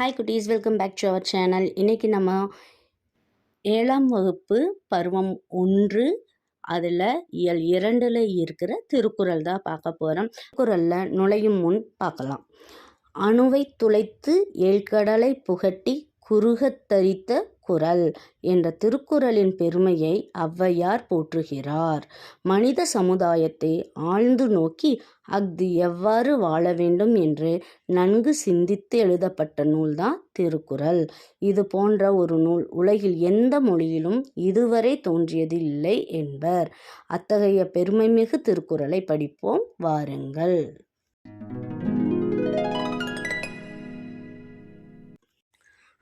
Hi குட்டீஸ், welcome back to our channel. இன்றைக்கி நம்ம 7ஆம் வகுப்பு பருவம் 1 அதில் இயல் 2ல் இருக்கிற திருக்குறள் தான் பார்க்க போகிறோம். திருக்குறளில் நுழையும் முன் பார்க்கலாம். அணுவை துளைத்து ஏழ்கடலை புகட்டி குறுகத் தரித்த குறள் என்ற திருக்குறளின் பெருமையை ஔவையார் போற்றுகிறார். மனித சமுதாயத்தை ஆழ்ந்து நோக்கி அஃது எவ்வாறு வாழ வேண்டும் என்று நன்கு சிந்தித்து எழுதப்பட்ட நூல்தான் திருக்குறள். இது போன்ற ஒரு நூல் உலகில் எந்த மொழியிலும் இதுவரை தோன்றியதில்லை என்பர். அத்தகைய பெருமைமிகு திருக்குறளை படிப்போம் வாருங்கள்.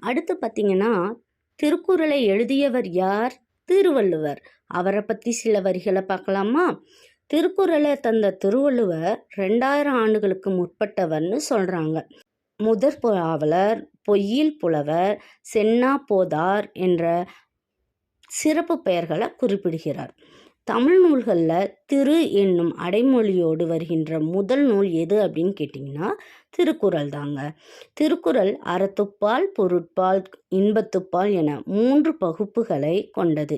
அடுத்து பார்த்திங்கன்னா, திருக்குறளை எழுதியவர் யார்? திருவள்ளுவர். அவரை பற்றி சில வரிகளை பார்க்கலாமா? திருக்குறளை தந்த திருவள்ளுவர் 2000 ஆண்டுகளுக்கு முற்பட்டவர்னு சொல்கிறாங்க. முதற் பாவலர், பொய்யில் புலவர், சென்னா போதார் என்ற சிறப்பு பெயர்களை குறிப்பிடுகிறார். தமிழ் நூல்களில் திரு என்னும் அடைமொழியோடு வருகின்ற முதல் நூல் எது அப்படின்னு கேட்டிங்கன்னா திருக்குறள் தாங்க. திருக்குறள் அறத்துப்பால், பொருட்பால், இன்பத்துப்பால் என 3 பகுப்புகளை கொண்டது.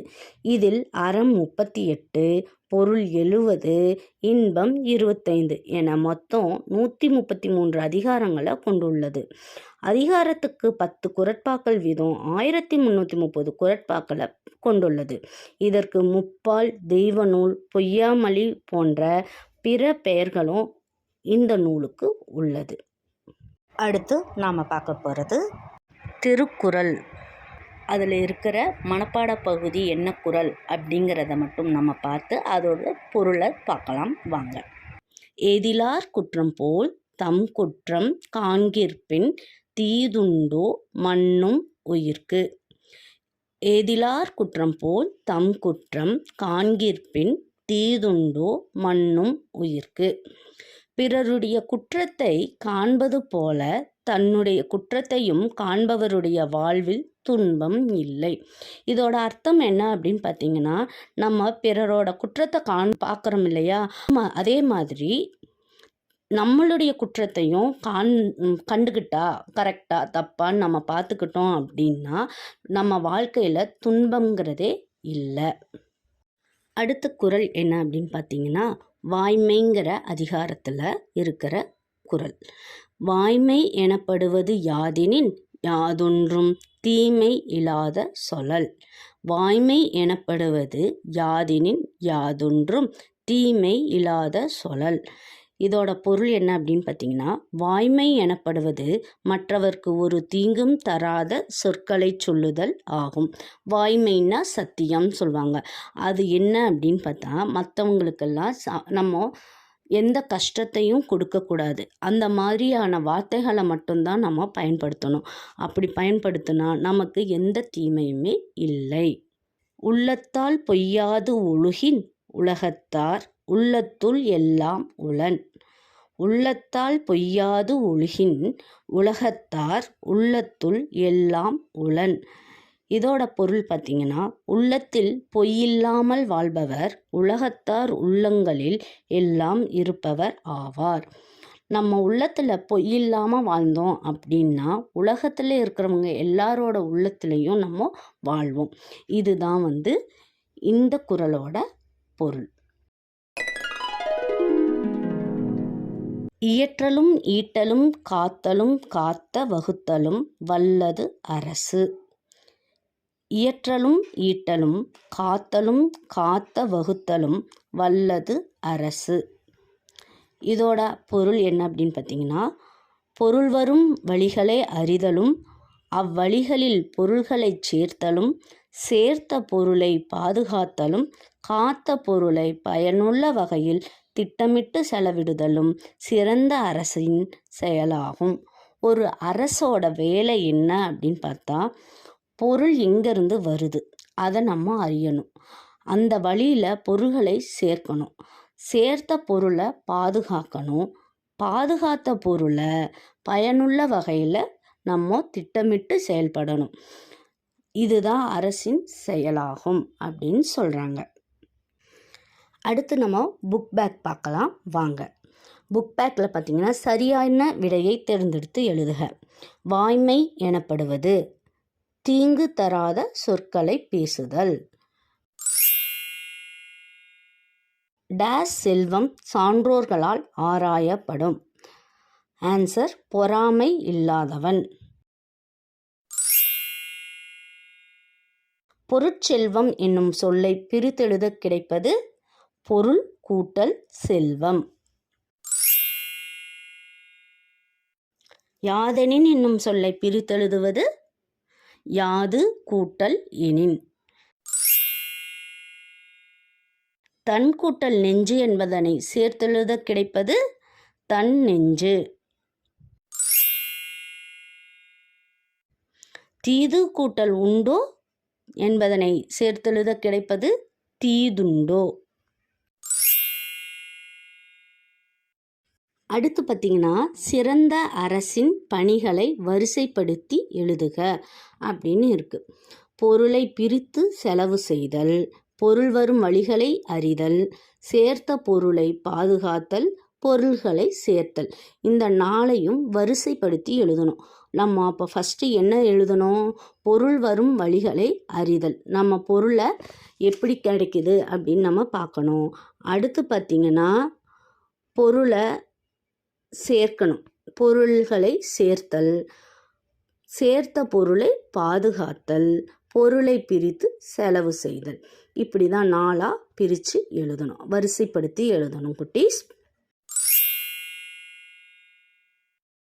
இதில் அறம் 38, பொருள் 70, இன்பம் 25 என மொத்தம் 133 அதிகாரங்களை கொண்டுள்ளது. அதிகாரத்துக்கு 10 குறட்பாக்கள் வீதம் 1330 குறட்பாக்களை கொண்டுள்ளது. இதற்கு முப்பால், தெய்வ நூல், பொய்யாமொழி போன்ற பிற பெயர்களும் இந்த நூலுக்கு உள்ளது. அடுத்து நாம் பார்க்க போகிறது திருக்குறள். அதில் இருக்கிற மனப்பாட பகுதி என்ன குறள் அப்படிங்கிறத மட்டும் நம்ம பார்த்து அதோட பொருளை பார்க்கலாம் வாங்க. ஏதிலார் குற்றம் போல் தம் குற்றம் காண்கிற்பின் தீதுண்டோ மன்னும் உயிர்க்கு. ஏதிலார் குற்றம் போல் தம் குற்றம் காண்கிற்பின் தீதுண்டோ மன்னும் உயிர்க்கு. பிறருடைய குற்றத்தை காண்பது போல தன்னுடைய குற்றத்தையும் காண்பவருடைய வாழ்வில் துன்பம் இல்லை. இதோட அர்த்தம் என்ன அப்படின்னு பார்த்தீங்கன்னா, நம்ம பிறரோட குற்றத்தை பார்க்குறோம் இல்லையா, அதே மாதிரி நம்மளுடைய குற்றத்தையும் கண்டுக்கிட்டா கரெக்டாக தப்பான்னு நம்ம பார்த்துக்கிட்டோம் அப்படின்னா நம்ம வாழ்க்கையில் துன்பங்கிறதே இல்லை. அடுத்த குறள் என்ன அப்படின்னு பார்த்தீங்கன்னா, வாய்மைங்கிற அதிகாரத்தில் இருக்கிற குறள். வாய்மை எனப்படுவது யாதெனின் யாதொன்றும் தீமை இல்லாத சொலல். வாய்மை எனப்படுவது யாதெனின் யாதொன்றும் தீமை இல்லாத சொலல். இதோட பொருள் என்ன அப்படின்னு பார்த்தீங்கன்னா, வாய்மை எனப்படுவது மற்றவர்க்கு ஒரு தீங்கும் தராத சொற்களை சொல்லுதல் ஆகும். வாய்மைன்னா சத்தியம் சொல்லுவாங்க. அது என்ன அப்படின்னு பார்த்தா, மற்றவங்களுக்கெல்லாம் நம்ம எந்த கஷ்டத்தையும் கொடுக்கக்கூடாது. அந்த மாதிரியான வார்த்தைகளை மட்டும்தான் நம்ம பயன்படுத்தணும். அப்படி பயன்படுத்தினா நமக்கு எந்த தீமையுமே இல்லை. உள்ளத்தால் பொய்யாது ஒழுகின் உலகத்தார் உள்ளத்துள் எல்லாம் உளன். உள்ளத்தால் பொய்யாது ஒழுகின் உலகத்தார் உள்ளத்துள் எல்லாம் உளன். இதோட பொருள் பார்த்திங்கன்னா, உள்ளத்தில் பொய்யில்லாமல் வாழ்பவர் உலகத்தார் உள்ளங்களில் எல்லாம் இருப்பவர் ஆவார். நம்ம உள்ளத்தில் பொய்யில்லாமல் வாழ்ந்தோம் அப்படின்னா உலகத்தில் இருக்கிறவங்க எல்லாரோட உள்ளத்துலேயும் நம்ம வாழ்வோம். இதுதான் இந்த குறளோட பொருள். இயற்றலும் ஈட்டலும் காத்தலும் காத்த வகுத்தலும் வல்லது அரசு. இயற்றலும் ஈட்டலும் காத்தலும் காத்த வகுத்தலும் வல்லது அரசு. இதோட பொருள் என்ன அப்படின்னு பார்த்தீங்கன்னா, பொருள் வரும் வழிகளை அறிதலும் அவ்வழிகளில் பொருள்களை சேர்த்தலும் சேர்த்த பொருளை பாதுகாத்தலும் காத்த பொருளை பயனுள்ள வகையில் திட்டமிட்டு செலவிடுதலும் சிறந்த அரசின் செயலாகும். ஒரு அரசோட வேலை என்ன அப்படின்னு பார்த்தா, பொருள் எங்கேருந்து வருது அதை நம்ம அறியணும். அந்த வழியில் பொருள்களை சேர்க்கணும். சேர்த்த பொருளை பாதுகாக்கணும். பாதுகாத்த பொருளை பயனுள்ள வகையில் நம்ம திட்டமிட்டு செயல்படணும். இதுதான் அரசின் செயலாகும் அப்படின்னு சொல்கிறாங்க. அடுத்து நம்ம புக் பேக் பார்க்கலாம் வாங்க. புக் பேக்கில் பார்த்தீங்கன்னா சரியான விடையை தேர்ந்தெடுத்து எழுதுக. வாய்மை எனப்படுவது தீங்கு தராத சொற்களை பேசுதல். டேஸ் செல்வம் சான்றோர்களால் ஆராயப்படும். ஆன்சர் பொறாமை இல்லாதவன். பொருட்செல்வம் என்னும் சொல்லை பிரித்தெழுத கிடைப்பது பொருள் கூட்டல் செல்வம். யாதெனின் என்னும் சொல்லை பிரித்தெழுதுவது யாது கூட்டல் எனின். தன் கூட்டல் நெஞ்சு என்பதனை சேர்த்தெழுத கிடைப்பது தன் நெஞ்சு. தீது கூட்டல் உண்டோ என்பதனை சேர்த்தெழுத கிடைப்பது தீதுண்டோ. அடுத்து பார்த்தீங்கன்னா சிறந்த அரசின் பணிகளை வரிசைப்படுத்தி எழுதுக அப்படின்னு இருக்குது. பொருளை பிரித்து செலவு செய்தல், பொருள் வரும் வழிகளை அறிதல், சேர்த்த பொருளை பாதுகாத்தல், பொருள்களை சேர்த்தல். இந்த 4ஐயும் வரிசைப்படுத்தி எழுதணும். நம்ம அப்போ ஃபஸ்ட்டு என்ன எழுதணும்? பொருள் வரும் வழிகளை அறிதல். நம்ம பொருளை எப்படி கிடைக்குது அப்படின்னு நம்ம பார்க்கணும். அடுத்து பார்த்திங்கன்னா பொருளை சேர்க்கணும். பொருள்களை சேர்த்தல், சேர்த்த பொருளை பாதுகாத்தல், பொருளை பிரித்து செலவு செய்தல். இப்படி தான் 4ஆக பிரித்து எழுதணும், வரிசைப்படுத்தி எழுதணும் குட்டீஸ்.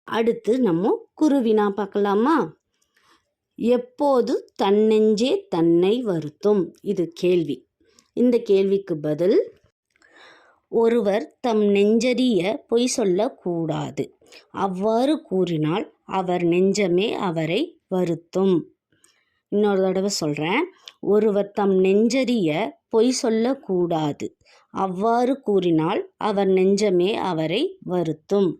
அடுத்து நம்ம குருவினா பார்க்கலாமா? எப்போது தன்னெஞ்சே தன்னை வருத்தும். இது கேள்வி. இந்த கேள்விக்கு பதில் ஒருவர் தம் நெஞ்சறிய பொய் சொல்லக்கூடாது. அவ்வாறு கூறினால் அவர் நெஞ்சமே அவரை வருத்தும். இன்னொரு தடவை சொல்கிறேன். ஒருவர் தம் நெஞ்சறிய பொய் சொல்லக்கூடாது. அவ்வாறு கூறினால் அவர் நெஞ்சமே அவரை வருத்தும்.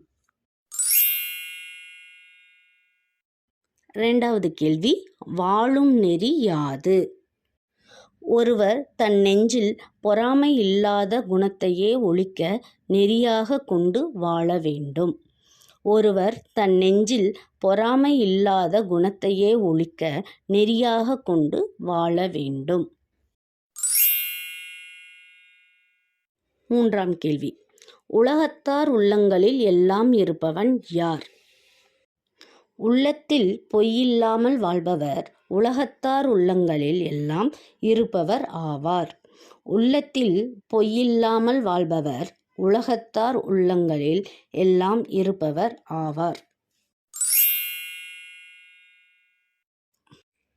2வது கேள்வி, வாழும் நெறி யாது? ஒருவர் தன் நெஞ்சில் பொறாமை இல்லாத குணத்தையே ஒழிக்க நெறியாக கொண்டு வாழ வேண்டும். ஒருவர் தன் நெஞ்சில் பொறாமை இல்லாத குணத்தையே ஒழிக்க நெறியாக கொண்டு வாழ வேண்டும். 3ஆம் கேள்வி, உலகத்தார் உள்ளங்களில் எல்லாம் இருப்பவன் யார்? உள்ளத்தில் பொய்யில்லாமல் வாழ்பவர் உலகத்தார் உள்ளங்களில் எல்லாம் இருப்பவர் ஆவார். உள்ளத்தில் பொய்யில்லாமல் வாழ்பவர் உலகத்தார் உள்ளங்களில் எல்லாம் இருப்பவர் ஆவார்.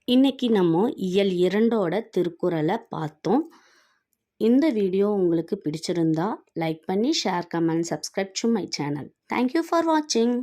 இன்னைக்கு நம்ம இயல் 2ஓட திருக்குறளை பார்த்தோம். இந்த வீடியோ உங்களுக்கு பிடிச்சிருந்தா லைக் பண்ணி share, comment, subscribe to my channel. Thank you for வாட்சிங்.